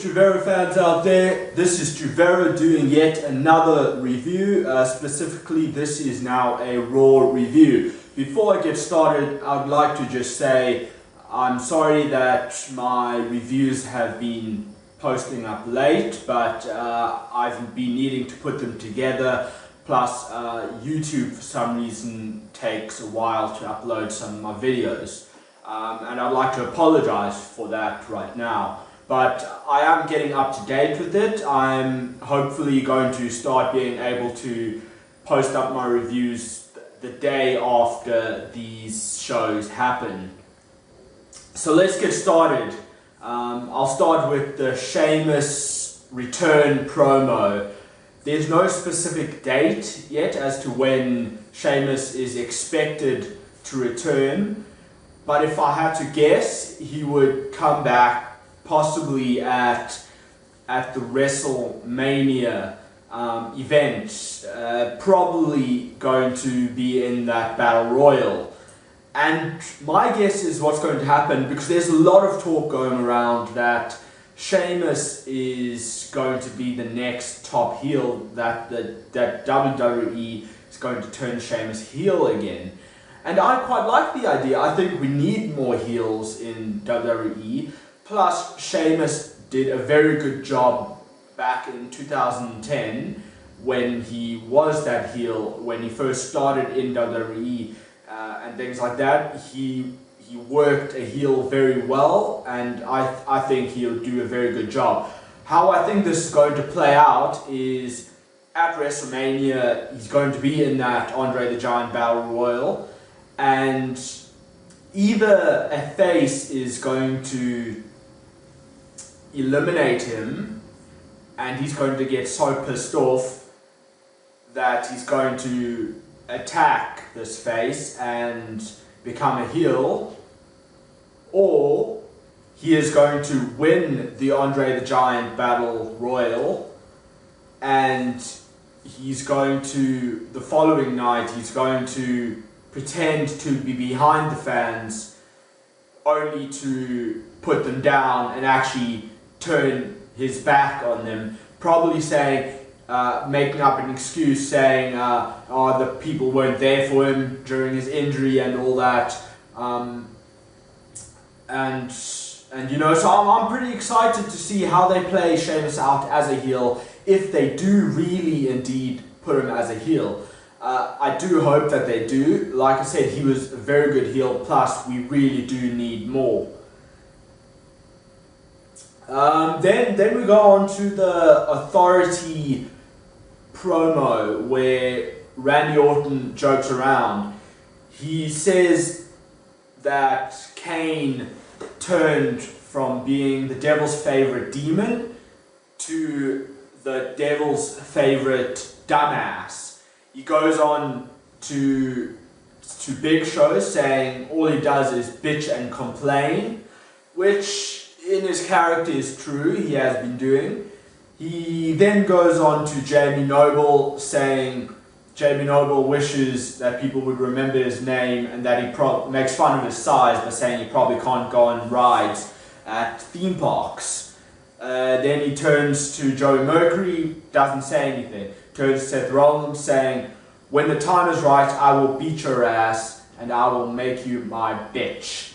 Truvero fans out there, this is Truvero doing yet another review. Specifically, this is now a Raw review. Before I get started, I'd like to just say I'm sorry that my reviews have been posting up late, but I've been needing to put them together. Plus, YouTube for some reason takes a while to upload some of my videos. And I'd like to apologize for that right now. But I am getting up to date with it. I'm hopefully going to start being able to post up my reviews the day after these shows happen. So let's get started. I'll start with the Sheamus return promo. There's no specific date yet as to when Sheamus is expected to return. But if I had to guess, he would come back possibly at the WrestleMania event, probably going to be in that Battle Royal. And my guess is what's going to happen, because there's a lot of talk going around that Sheamus is going to be the next top heel, that WWE is going to turn Sheamus heel again. And I quite like the idea. I think we need more heels in WWE. Plus, Sheamus did a very good job back in 2010 when he was that heel, when he first started in WWE and things like that. He worked a heel very well, and I think he'll do a very good job. How I think this is going to play out is at WrestleMania, he's going to be in that Andre the Giant Battle Royal, and either a face is going to eliminate him, and he's going to get so pissed off that he's going to attack this face and become a heel, or he is going to win the Andre the Giant Battle Royal, and he's going to, the following night, he's going to pretend to be behind the fans only to put them down and actually turn his back on them, probably saying, making up an excuse saying, oh, the people weren't there for him during his injury and all that, and you know, so I'm pretty excited to see how they play Sheamus out as a heel, if they do really indeed put him as a heel. I do hope that they do. Like I said, he was a very good heel, plus we really do need more. Then we go on to the Authority promo where Randy Orton jokes around. He says that Kane turned from being the devil's favorite demon to the devil's favorite dumbass. He goes on to Big Show saying all he does is bitch and complain, which in his character is true, he has been doing. He then goes on to Jamie Noble saying Jamie Noble wishes that people would remember his name, and that he makes fun of his size by saying he probably can't go on rides at theme parks. Then he turns to Joey Mercury, doesn't say anything. Turns to Seth Rollins saying, when the time is right, I will beat your ass and I will make you my bitch.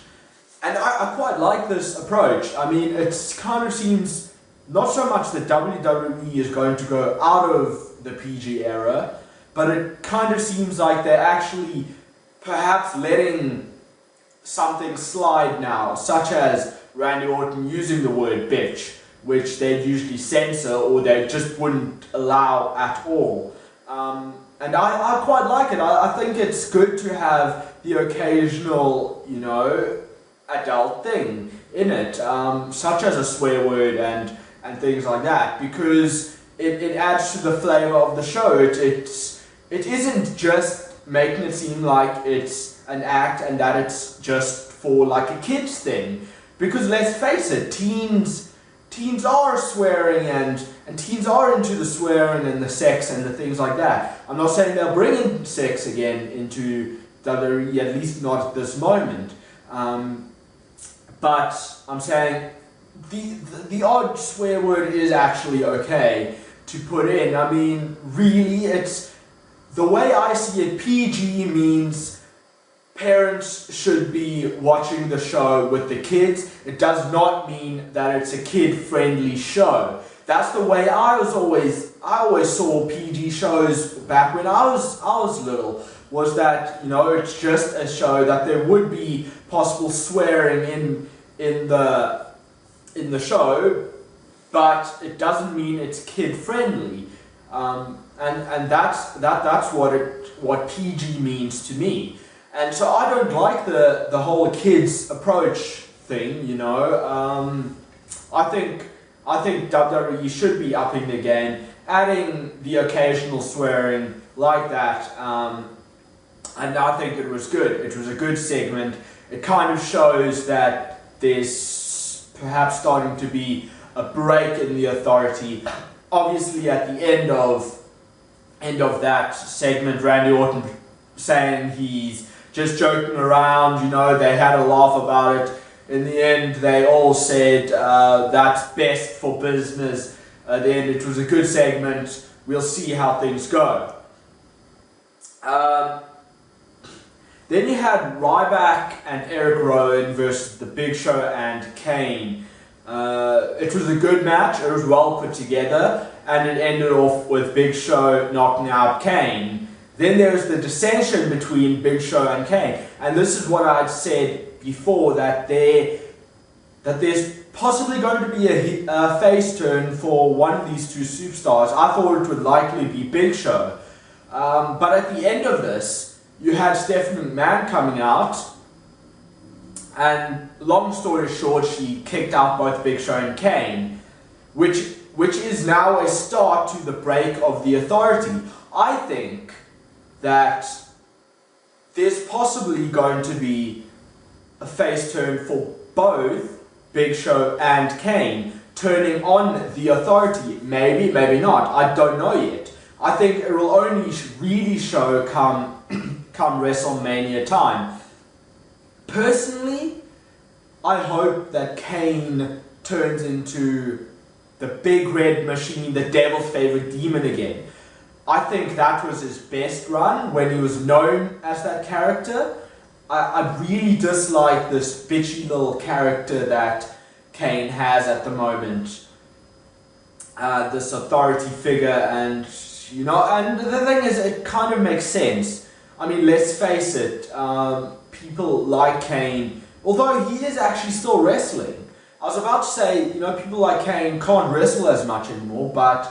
And I quite like this approach. I mean, it kind of seems not so much that WWE is going to go out of the PG era, but it kind of seems like they're actually perhaps letting something slide now, such as Randy Orton using the word bitch, which they'd usually censor or they just wouldn't allow at all. And I quite like it. I think it's good to have the occasional, you know, adult thing in it, such as a swear word and things like that, because it adds to the flavor of the show. It isn't just making it seem like it's an act and that it's just for like a kids thing, because let's face it, teens are swearing and teens are into the swearing and the sex and the things like that. I'm not saying they'll bring in sex again into WWE, at least not at this moment, but I'm saying the odd swear word is actually okay to put in. I mean, really, it's the way I see it. PG means parents should be watching the show with the kids. It does not mean that it's a kid-friendly show. That's the way I always saw PG shows back when I was little. Was that, you know, it's just a show that there would be possible swearing in the show, but it doesn't mean it's kid-friendly. And that's what PG means to me. And so I don't like the whole kids approach thing, you know. I think WWE should be upping the game, adding the occasional swearing like that, and I think it was good. It was a good segment. It kind of shows that there's perhaps starting to be a break in the authority. Obviously, at the end of that segment, Randy Orton saying he's just joking around, you know, they had a laugh about it. In the end, they all said that's best for business. At the end, it was a good segment. We'll see how things go. Then you had Ryback and Eric Rowan versus The Big Show and Kane. It was a good match. It was well put together, and it ended off with Big Show knocking out Kane. Then there's the dissension between Big Show and Kane, and this is what I'd said before, that there's possibly going to be a face turn for one of these two superstars. I thought it would likely be Big Show, but at the end of this, you had Stephanie McMahon coming out, and long story short, she kicked out both Big Show and Kane, which is now a start to the break of the authority. I think that there's possibly going to be a face turn for both Big Show and Kane, turning on the authority. Maybe, maybe not. I don't know yet. I think it will only really show come WrestleMania time. Personally, I hope that Kane turns into the big red machine, the devil's favorite demon again. I think that was his best run when he was known as that character. I really dislike this bitchy little character that Kane has at the moment. This authority figure, and you know, and the thing is, it kind of makes sense. I mean, let's face it, people like Kane, although he is actually still wrestling. I was about to say, you know, people like Kane can't wrestle as much anymore, but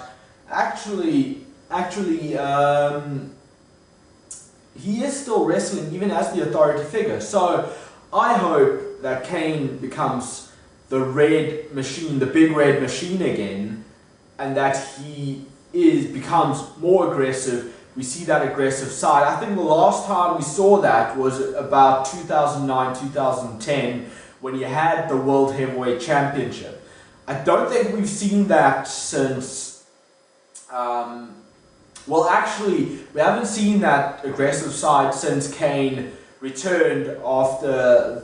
actually, he is still wrestling even as the authority figure. So I hope that Kane becomes the red machine, the big red machine again, and that he becomes more aggressive. We see that aggressive side. I think the last time we saw that was about 2009, 2010, when you had the World Heavyweight Championship. I don't think we've seen that since, well, actually, we haven't seen that aggressive side since Kane returned after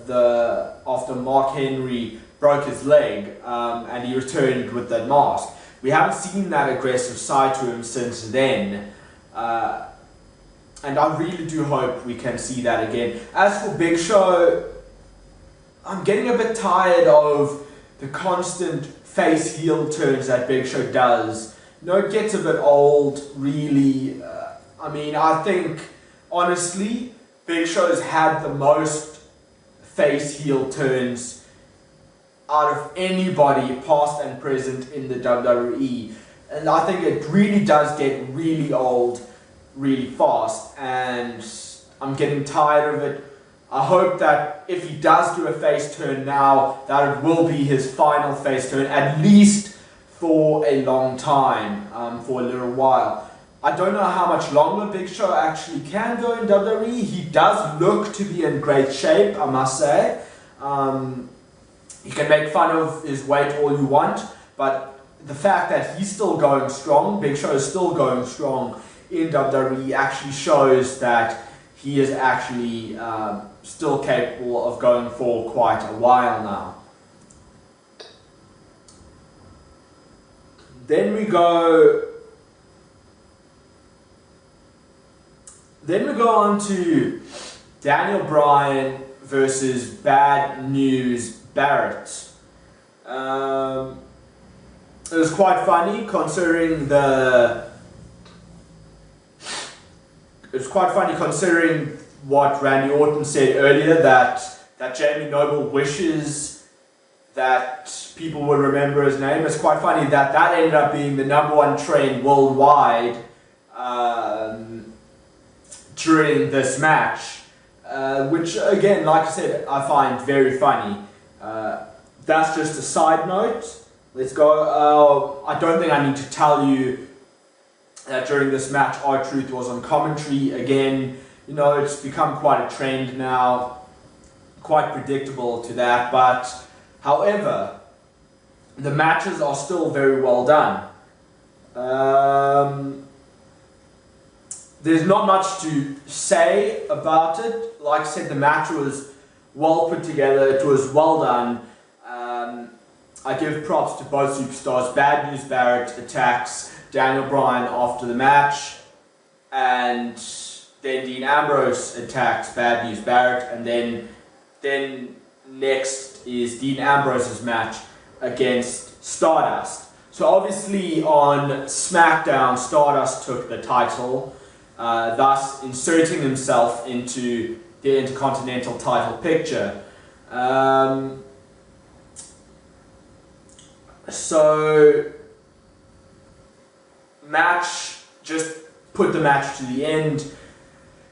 Mark Henry broke his leg, and he returned with that mask. We haven't seen that aggressive side to him since then. And I really do hope we can see that again. As for Big Show, I'm getting a bit tired of the constant face heel turns that Big Show does. You know, it gets a bit old, really. I mean, I think, honestly, Big Show's had the most face heel turns out of anybody, past and present, in the WWE. And I think it really does get really old really fast, and I'm getting tired of it. I hope that if he does do a face turn now, that it will be his final face turn, at least for a long time, for a little while. I don't know how much longer Big Show actually can go in WWE. He does look to be in great shape, I must say. You can make fun of his weight all you want, but the fact that he's still going strong, Big Show is still going strong in WWE, actually shows that he is actually still capable of going for quite a while now. Then we go on to Daniel Bryan versus Bad News Barrett. It was quite funny considering what Randy Orton said earlier, that Jamie Noble wishes that people would remember his name. It's quite funny that ended up being the #1 trend worldwide during this match, which again, like I said, I find very funny. That's just a side note. Let's go. I don't think I need to tell you that during this match, R-Truth was on commentary again. You know, it's become quite a trend now, quite predictable to that. But however, the matches are still very well done. There's not much to say about it. Like I said, the match was well put together. It was well done. I give props to both superstars. Bad News Barrett attacks Daniel Bryan after the match, and then Dean Ambrose attacks Bad News Barrett, and then next is Dean Ambrose's match against Stardust. So obviously on SmackDown, Stardust took the title, thus inserting himself into the Intercontinental title picture. So match, just put the match to the end.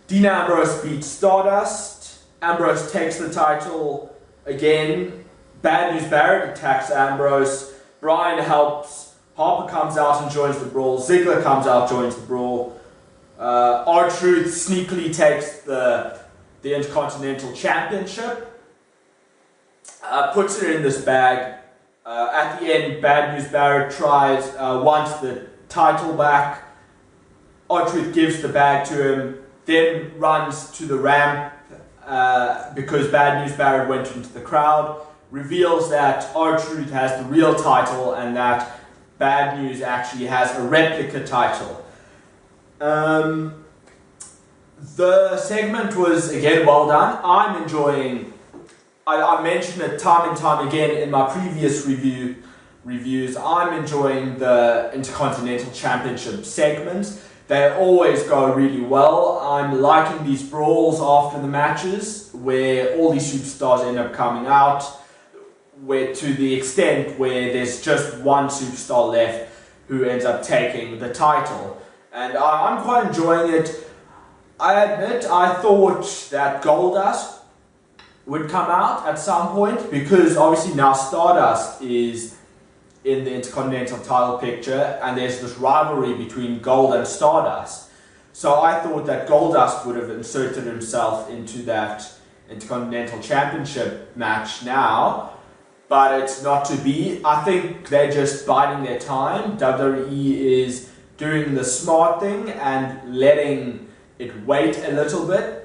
Dean Ambrose beats Stardust. Ambrose takes the title again. Bad News Barrett attacks Ambrose. Bryan helps. Harper comes out and joins the brawl. Ziggler comes out, joins the brawl. R-Truth sneakily takes the Intercontinental Championship. Puts it in this bag. At the end, Bad News Barrett wants the title back. R-Truth gives the bag to him, then runs to the ramp because Bad News Barrett went into the crowd, reveals that R-Truth has the real title and that Bad News actually has a replica title. The segment was again well done. I'm enjoying. I mentioned it time and time again in my previous reviews. I'm enjoying the Intercontinental Championship segments. They always go really well. I'm liking these brawls after the matches where all these superstars end up coming out, where to the extent where there's just one superstar left who ends up taking the title. And I'm quite enjoying it. I admit I thought that Goldust would come out at some point, because obviously now Stardust is in the Intercontinental title picture and there's this rivalry between Gold and Stardust. So I thought that Goldust would have inserted himself into that Intercontinental Championship match now, but it's not to be. I think they're just biding their time. WWE is doing the smart thing and letting it wait a little bit.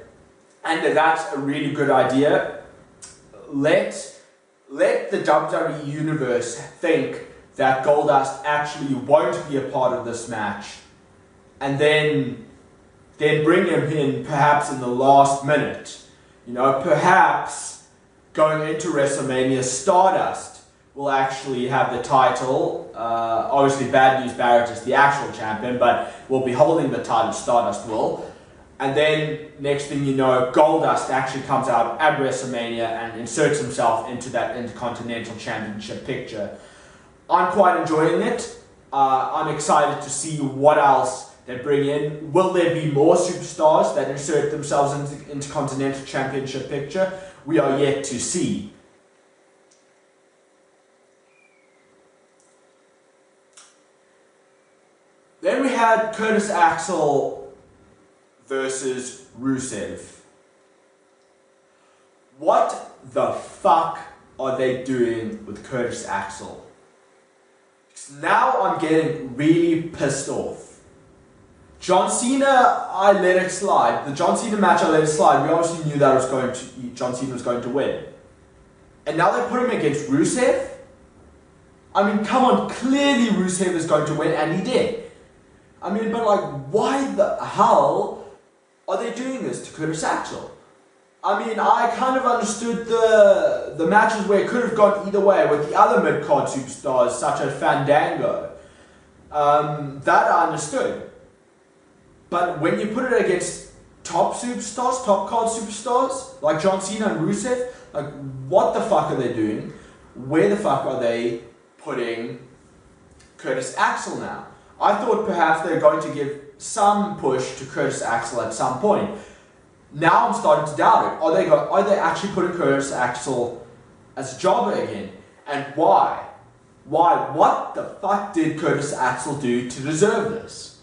And that's a really good idea. Let the WWE Universe think that Goldust actually won't be a part of this match, and then bring him in perhaps in the last minute. You know, perhaps going into WrestleMania, Stardust will actually have the title. Obviously, Bad News Barrett is the actual champion, but will be holding the title. Stardust will. And then, next thing you know, Goldust actually comes out at WrestleMania and inserts himself into that Intercontinental Championship picture. I'm quite enjoying it. I'm excited to see what else they bring in. Will there be more superstars that insert themselves into the Intercontinental Championship picture? We are yet to see. Then we had Curtis Axel versus Rusev. What the fuck are they doing with Curtis Axel? Now I'm getting really pissed off. John Cena, I let it slide. The John Cena match, I let it slide. We obviously knew that John Cena was going to win. And now they put him against Rusev? I mean, come on, clearly Rusev is going to win, and he did. I mean, but like, why the hell are they doing this to Curtis Axel? I mean, I kind of understood the matches where it could have gone either way with the other mid-card superstars, such as Fandango. That I understood. But when you put it against top superstars, top card superstars, like John Cena and Rusev, like, what the fuck are they doing? Where the fuck are they putting Curtis Axel now? I thought perhaps they're going to give some push to Curtis Axel at some point. Now I'm starting to doubt it. Are they actually putting Curtis Axel as a jobber again? And why? Why? What the fuck did Curtis Axel do to deserve this?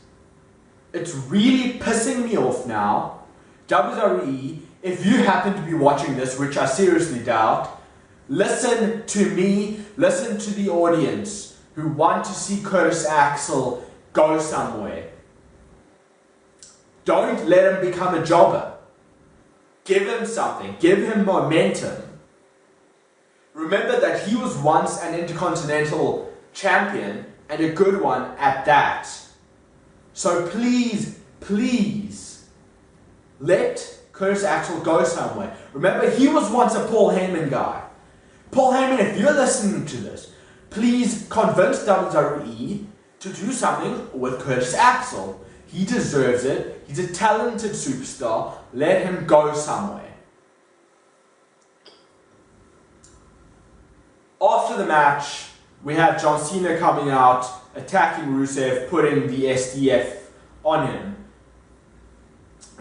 It's really pissing me off now. WWE, if you happen to be watching this, which I seriously doubt, listen to me, listen to the audience who want to see Curtis Axel go somewhere. Don't let him become a jobber. Give him something. Give him momentum. Remember that he was once an Intercontinental Champion, and a good one at that. So please, please, let Curtis Axel go somewhere. Remember, he was once a Paul Heyman guy. Paul Heyman, if you're listening to this, please convince WWE to do something with Curtis Axel. He deserves it. He's a talented superstar. Let him go somewhere. After the match, we have John Cena coming out, attacking Rusev, putting the SDF on him.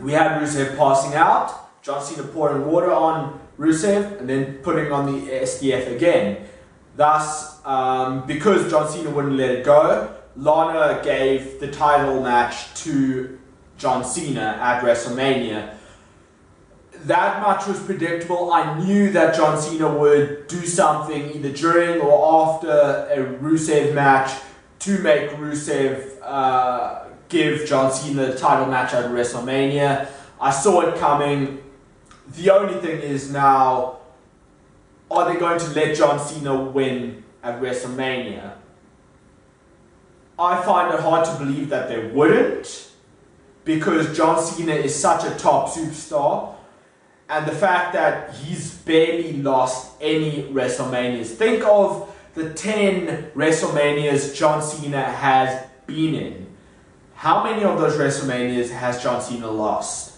We had Rusev passing out, John Cena pouring water on Rusev, and then putting on the SDF again. Thus, because John Cena wouldn't let it go, Lana gave the title match to John Cena at WrestleMania. That much was predictable. I knew that John Cena would do something either during or after a Rusev match to make Rusev give John Cena the title match at WrestleMania. I saw it coming. The only thing is now, are they going to let John Cena win at WrestleMania? I find it hard to believe that they wouldn't, because John Cena is such a top superstar, and the fact that he's barely lost any WrestleManias. Think of the 10 WrestleManias John Cena has been in. How many of those WrestleManias has John Cena lost?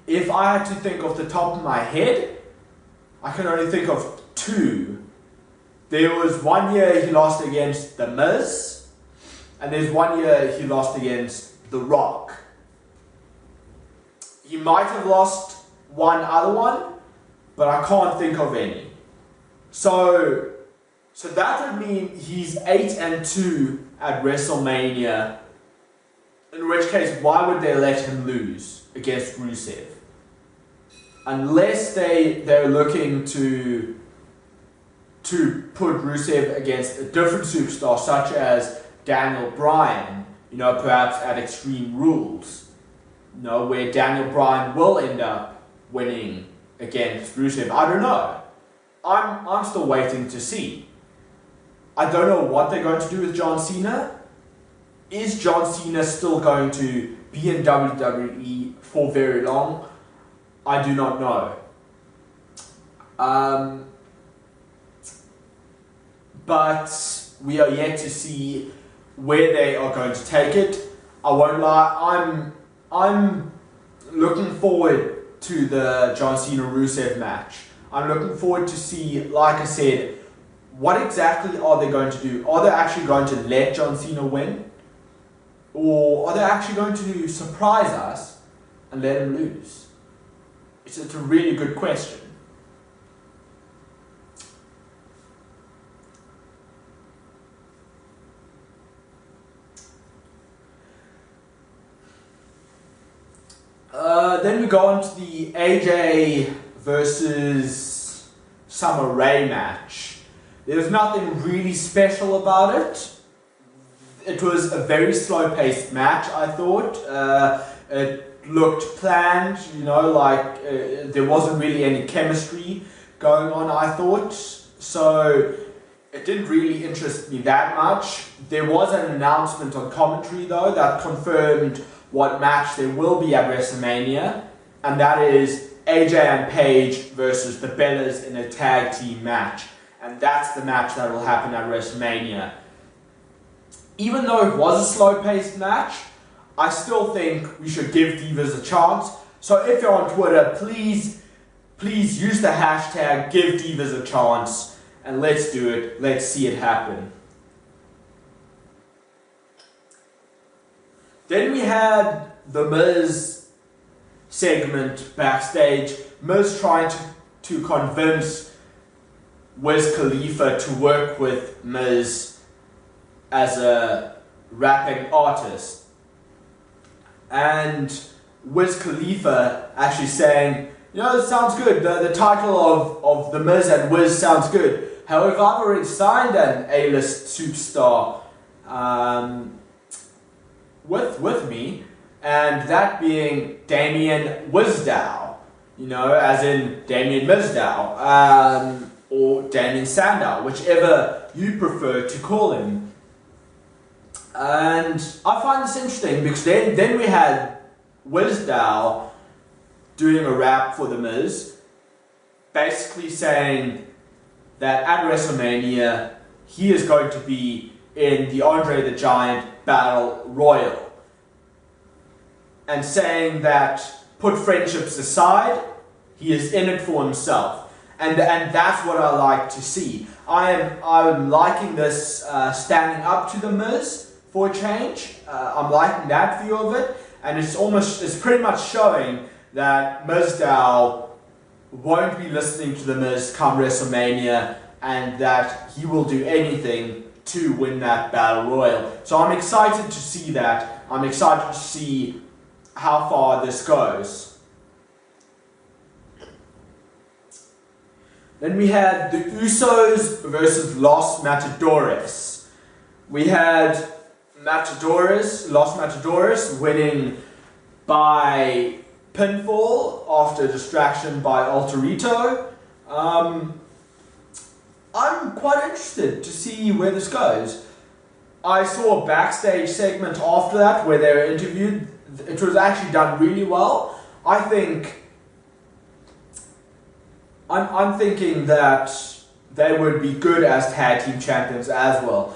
If I had to think off the top of my head, I can only think of 2. There was one year he lost against The Miz, and there's one year he lost against The Rock. He might have lost one other one, but I can't think of any. So that would mean he's 8-2 at WrestleMania, in which case, why would they let him lose against Rusev? Unless they're looking to put Rusev against a different superstar, such as Daniel Bryan, perhaps at Extreme Rules, where Daniel Bryan will end up winning against Rusev. I don't know. I'm still waiting to see. I don't know what they're going to do with John Cena. Is John Cena still going to be in WWE for very long? I do not know. But we are yet to see where they are going to take it. I won't lie, I'm looking forward to the John Cena-Rusev match. I'm looking forward to see, like I said, what exactly are they going to do? Are they actually going to let John Cena win? Or are they actually going to surprise us and let him lose? It's a really good question. Then we go on to the AJ versus Summer Rae match. There's nothing really special about it. It was a very slow-paced match, I thought. It looked planned, there wasn't really any chemistry going on, I thought. So it didn't really interest me that much. There was an announcement on commentary though that confirmed what match there will be at WrestleMania, and that is AJ and Paige versus the Bellas in a tag team match. And that's the match that will happen at WrestleMania. Even though it was a slow-paced match, I still think we should give Divas a chance. So if you're on Twitter, please use the hashtag give Divas a chance, and let's do it. Let's see it happen. Then we had the Miz segment backstage. Miz trying to convince Wiz Khalifa to work with Miz as a rapping artist. And Wiz Khalifa actually saying, you know, it sounds good. The title of The Miz and Wiz sounds good. However, I've already signed an A-list superstar with me, and that being Damien Wizdow, you know, as in Damien Mizdow, or Damien Sandow, whichever you prefer to call him. And I find this interesting because then we had Wizdow doing a rap for The Miz, basically saying that at WrestleMania he is going to be in the Andre the Giant Battle Royal, and saying that put friendships aside, he is in it for himself, and that's what I like to see. I'm liking this standing up to The Miz for a change. I'm liking that view of it, and it's pretty much showing that Mizdow won't be listening to The Miz come WrestleMania, and that he will do anything to win that Battle Royal. So I'm excited to see that. I'm excited to see how far this goes. Then we had the Usos versus Los Matadores. We had Los Matadores winning by pinfall after a distraction by Alter. I'm quite interested to see where this goes. I saw a backstage segment after that where they were interviewed. It was actually done really well. I'm thinking that they would be good as tag team champions as well.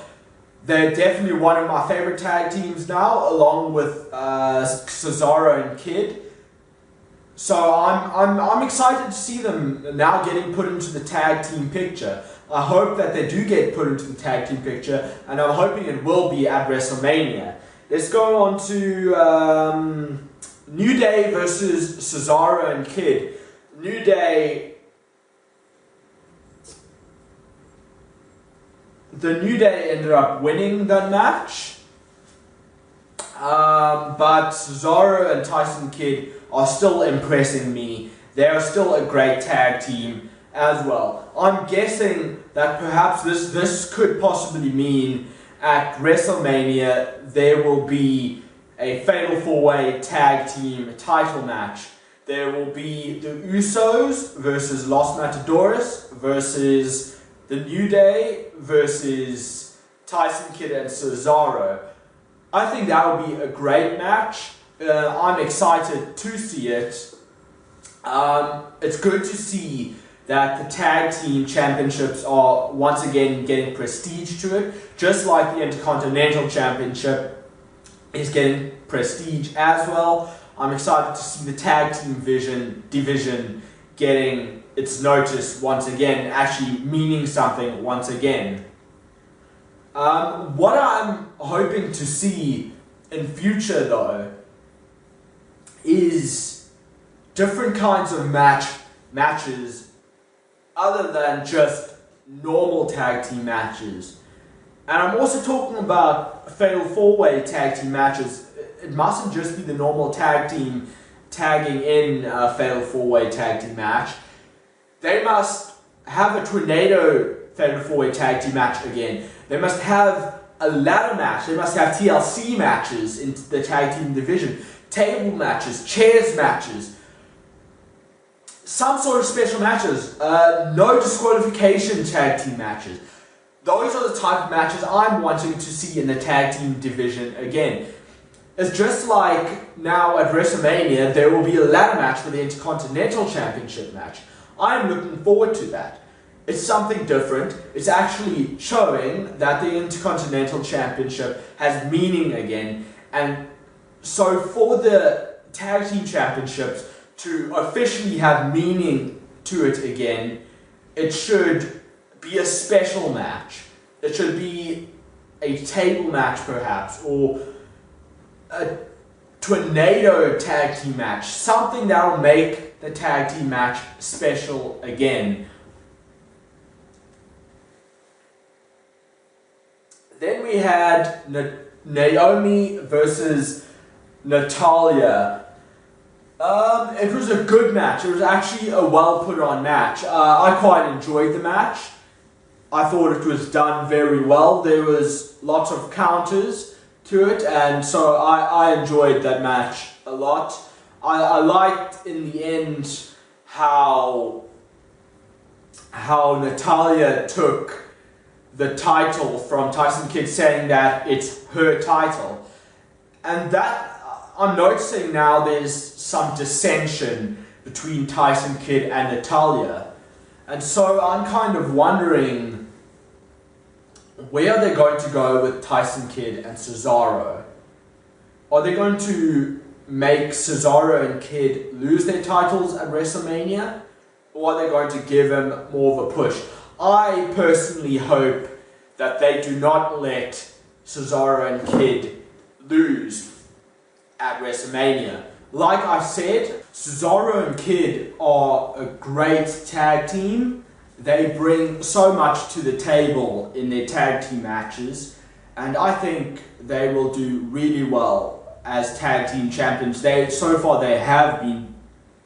They're definitely one of my favorite tag teams now, along with Cesaro and Kid. So I'm excited to see them now getting put into the tag team picture. I hope that they do get put into the tag team picture, and I'm hoping it will be at WrestleMania. Let's go on to New Day versus Cesaro and Kid. New Day. The New Day ended up winning that match, but Cesaro and Tyson Kidd are still impressing me. They are still a great tag team as well. I'm guessing that perhaps this could possibly mean at WrestleMania there will be a Fatal 4-Way tag team title match. There will be the Usos versus Los Matadores versus the New Day versus Tyson Kidd and Cesaro. I think that would be a great match. I'm excited to see it. It's good to see that the tag team championships are once again getting prestige to it, just like the Intercontinental Championship is getting prestige as well. I'm excited to see the tag team division getting its notice once again, actually meaning something once again. What I'm hoping to see in future though is different kinds of matches other than just normal tag team matches. And I'm also talking about Fatal 4-Way tag team matches. It mustn't just be the normal tag team tagging in a Fatal 4-Way tag team match. They must have a Tornado Fatal 4-Way tag team match again. They must have a ladder match. They must have TLC matches in the tag team division. Table matches, chairs matches. Some sort of special matches. No disqualification tag team matches. those are the type of matches I'm wanting to see in the tag team division again. It's just like now at WrestleMania, there will be a ladder match for the Intercontinental Championship match. I'm looking forward to that. It's something different. It's actually showing that the Intercontinental Championship has meaning again. And so for the Tag Team Championships to officially have meaning to it again, it should be a special match. It should be a table match perhaps, or a tornado tag team match. Something that will make the tag team match special again. Then we had Naomi versus Natalya. It was a good match. It was actually a well put on match. I quite enjoyed the match. I thought it was done very well. There was lots of counters to it, and so I enjoyed that match a lot. I liked in the end how Natalya took the title from Tyson Kidd, saying that it's her title. And that, I'm noticing now there's some dissension between Tyson Kidd and Natalya. And so I'm kind of wondering, where are they going to go with Tyson Kidd and Cesaro? Are they going to make Cesaro and Kidd lose their titles at WrestleMania? Or are they going to give him more of a push? I personally hope that they do not let Cesaro and Kidd lose at WrestleMania. Like I said, Cesaro and Kidd are a great tag team. They bring so much to the table in their tag team matches, and I think they will do really well as tag team champions. So far they have been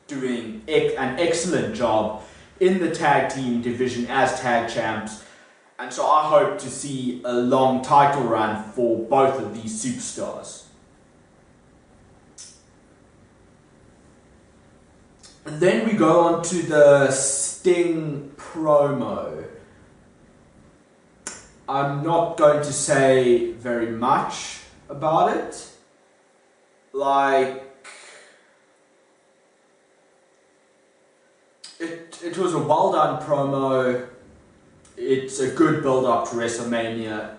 doing an excellent job in the tag team division as tag champs, and so I hope to see a long title run for both of these superstars. And then we go on to the Sting promo. I'm not going to say very much about it. It was a well done promo. It's a good build up to WrestleMania.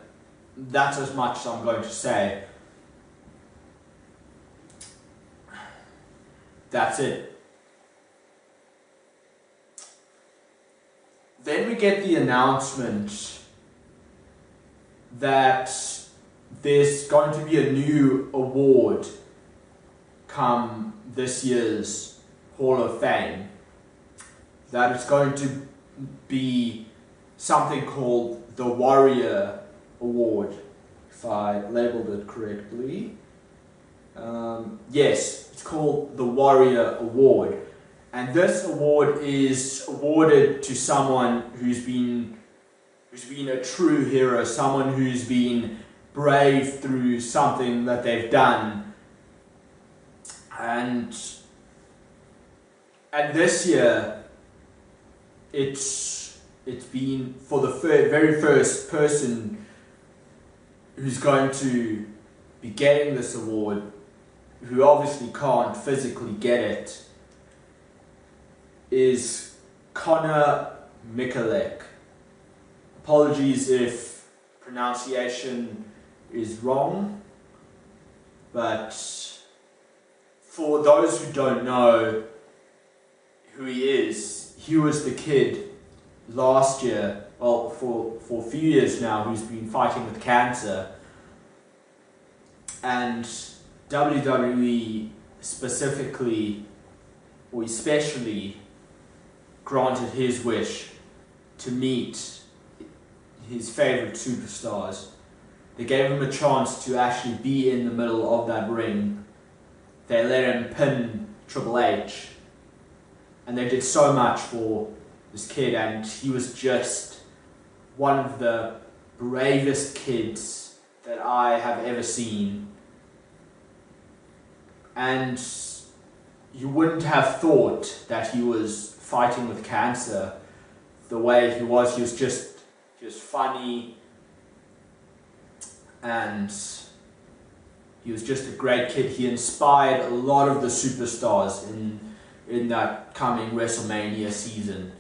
That's as much as I'm going to say. That's it. Then we get the announcement that there's going to be a new award come this year's Hall of Fame. That it's going to be something called the Warrior Award, if I labeled it correctly. Yes, it's called the Warrior Award. And this award is awarded to someone who's been a true hero, someone who's been brave through something that they've done. And this year, it's been for the very first person who's going to be getting this award, who obviously can't physically get it, is Connor Michalek. Apologies if pronunciation is wrong, but for those who don't know who he is, he was the kid last year, well, for a few years now, who's been fighting with cancer, and WWE specifically, or especially, granted his wish to meet his favorite superstars. They gave him a chance to actually be in the middle of that ring. They let him pin Triple H, and they did so much for this kid, and he was just one of the bravest kids that I have ever seen. And you wouldn't have thought that he was fighting with cancer the way he was. He was just He was funny, and he was just a great kid. He inspired a lot of the superstars in that coming WrestleMania season.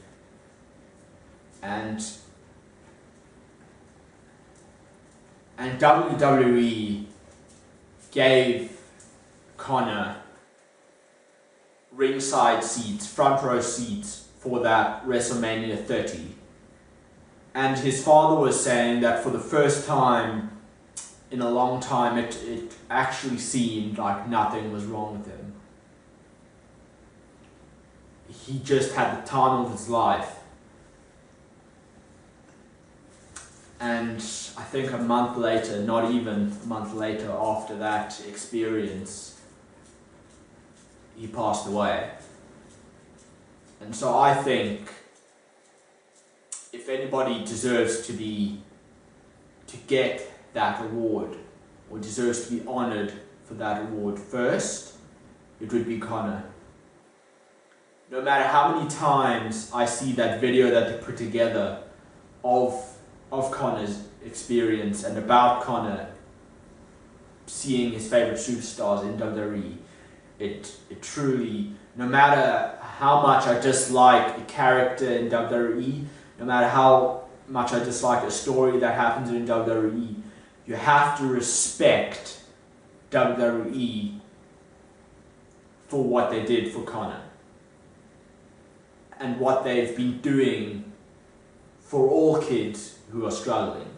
And WWE gave Conor ringside seats, front row seats for that WrestleMania 30. And his father was saying that for the first time in a long time, it actually seemed like nothing was wrong with him. He just had the time of his life. And I think a month later, not even a month later after that experience, he passed away. And so I think if anybody deserves to get that award, or deserves to be honoured for that award first, it would be Conor. No matter how many times I see that video that they put together of Conor's experience and about Conor seeing his favourite superstars in WWE, it truly, no matter how much I dislike a character in WWE, no matter how much I dislike a story that happens in WWE, you have to respect WWE for what they did for Conor and what they've been doing for all kids who are struggling.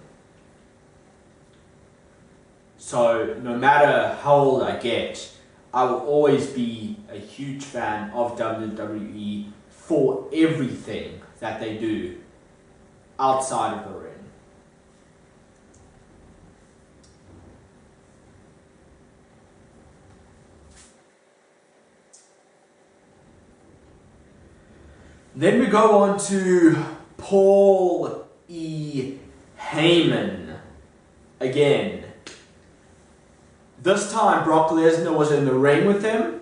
So no matter how old I get, I will always be a huge fan of WWE for everything that they do outside of the ring. Then we go on to Paul E. Heyman again. This time Brock Lesnar was in the ring with him.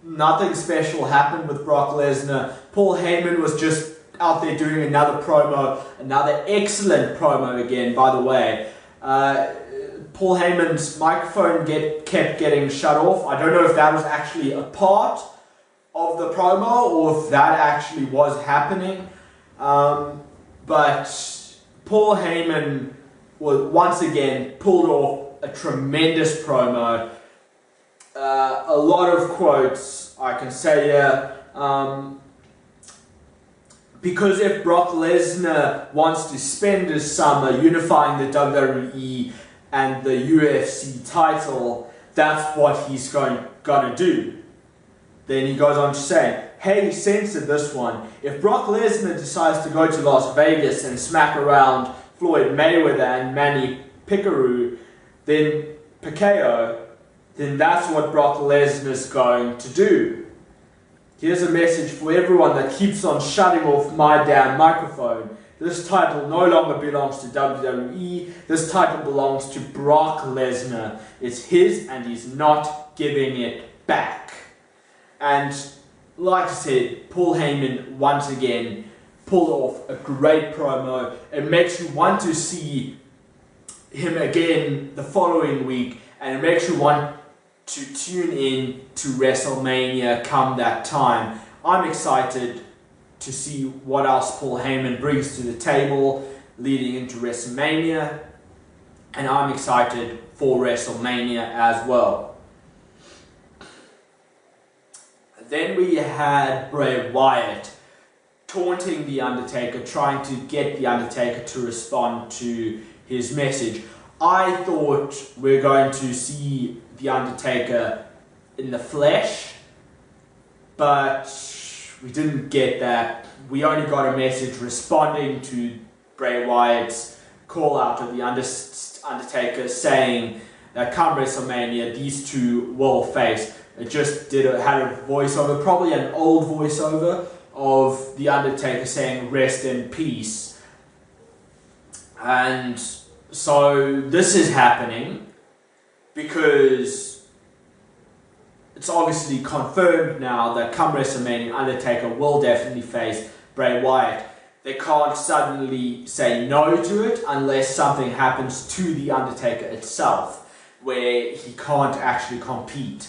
Nothing special happened with Brock Lesnar. Paul Heyman was just out there doing another promo, another excellent promo again, by the way. Paul Heyman's microphone kept getting shut off. I don't know if that was actually a part of the promo or if that actually was happening. But Paul Heyman was once again pulled off a tremendous promo. A lot of quotes I can say here. Because if Brock Lesnar wants to spend his summer unifying the WWE and the UFC title, that's what he's going to do. Then he goes on to say, hey, censored this one. If Brock Lesnar decides to go to Las Vegas and smack around Floyd Mayweather and Manny Pacquiao, then that's what Brock Lesnar's going to do. Here's a message for everyone that keeps on shutting off my damn microphone. This title no longer belongs to WWE. This title belongs to Brock Lesnar. It's his and he's not giving it back. And like I said, Paul Heyman once again pulled off a great promo. It makes you want to see him again the following week, and it makes you want to tune in to WrestleMania come that time. I'm excited to see what else Paul Heyman brings to the table leading into WrestleMania, and I'm excited for WrestleMania as well. Then we had Bray Wyatt taunting The Undertaker, trying to get The Undertaker to respond to his message. I thought we're going to see The Undertaker in the flesh, but we didn't get that. We only got a message responding to Bray Wyatt's call out of The Undertaker saying that come WrestleMania, these two will face. It just had a voiceover, probably an old voiceover of The Undertaker saying rest in peace. And so this is happening because it's obviously confirmed now that come WrestleMania, Undertaker will definitely face Bray Wyatt. they can't suddenly say no to it unless something happens to The Undertaker itself, where he can't actually compete.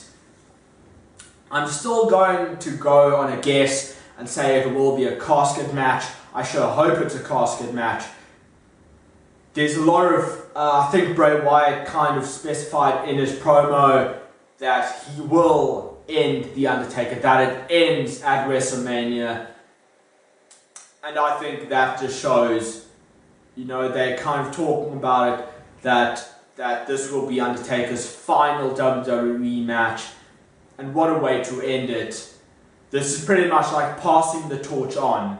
I'm still going to go on a guess and say it will be a casket match. I sure hope it's a casket match. There's a lot of, I think Bray Wyatt kind of specified in his promo that he will end The Undertaker, that it ends at WrestleMania. And I think that just shows, you know, they're kind of talking about it, that this will be Undertaker's final WWE match. And what a way to end it. This is pretty much like passing the torch on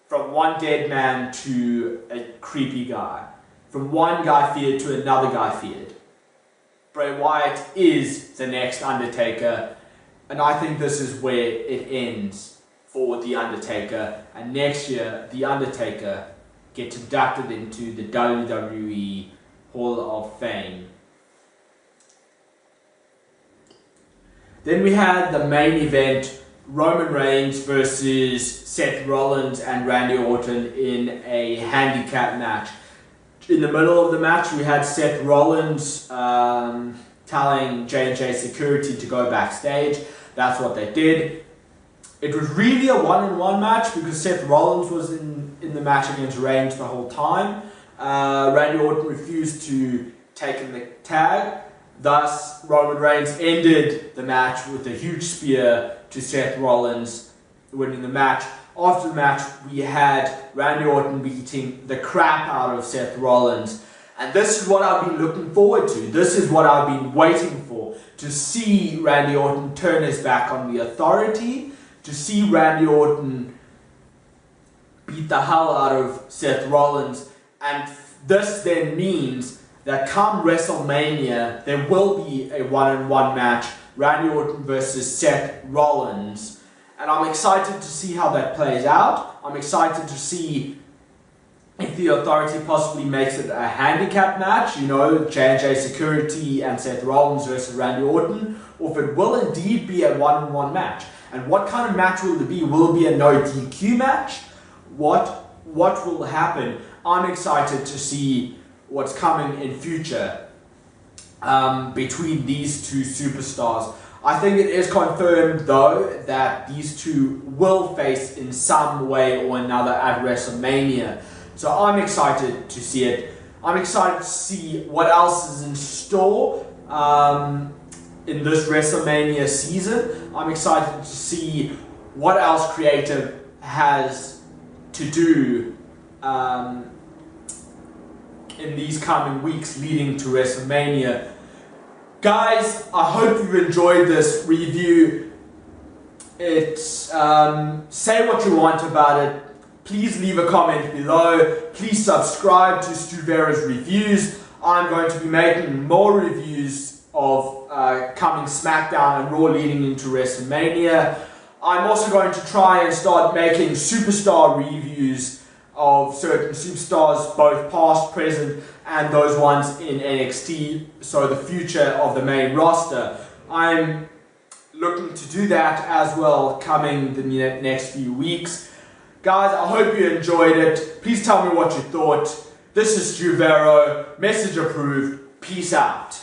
from one dead man to a creepy guy. From one guy feared to another guy feared. Bray Wyatt is the next Undertaker, and I think this is where it ends for The Undertaker. And next year, The Undertaker gets inducted into the WWE Hall of Fame. Then we had the main event, Roman Reigns versus Seth Rollins and Randy Orton in a handicap match. In the middle of the match, we had Seth Rollins telling J&J Security to go backstage. That's what they did. It was really a one-on-one match because Seth Rollins was in the match against Reigns the whole time. Randy Orton refused to take in the tag. Thus, Roman Reigns ended the match with a huge spear to Seth Rollins, winning the match. After the match, we had Randy Orton beating the crap out of Seth Rollins. And this is what I've been looking forward to. This is what I've been waiting for. To see Randy Orton turn his back on the Authority. To see Randy Orton beat the hell out of Seth Rollins. And this then means that come WrestleMania, there will be a one-on-one match. Randy Orton versus Seth Rollins. And I'm excited to see how that plays out. I'm excited to see if the Authority possibly makes it a handicap match, you know, J&J Security and Seth Rollins versus Randy Orton, or if it will indeed be a one-on-one match. And what kind of match will it be? Will it be a no DQ match? What will happen? I'm excited to see what's coming in future between these two superstars. I think it is confirmed, though, that these two will face in some way or another at WrestleMania. So I'm excited to see it. I'm excited to see what else is in store in this WrestleMania season. I'm excited to see what else creative has to do in these coming weeks leading to WrestleMania. Guys, I hope you've enjoyed this review. Say what you want about it. Please leave a comment below. Please subscribe to Stu Vera's Reviews. I'm going to be making more reviews of coming SmackDown and Raw leading into WrestleMania. I'm also going to try and start making superstar reviews of certain superstars, both past, present, and those ones in NXT, so the future of the main roster. I'm looking to do that as well coming the next few weeks. Guys, I hope you enjoyed it. Please tell me what you thought. This is Stu Vera, message approved. Peace out.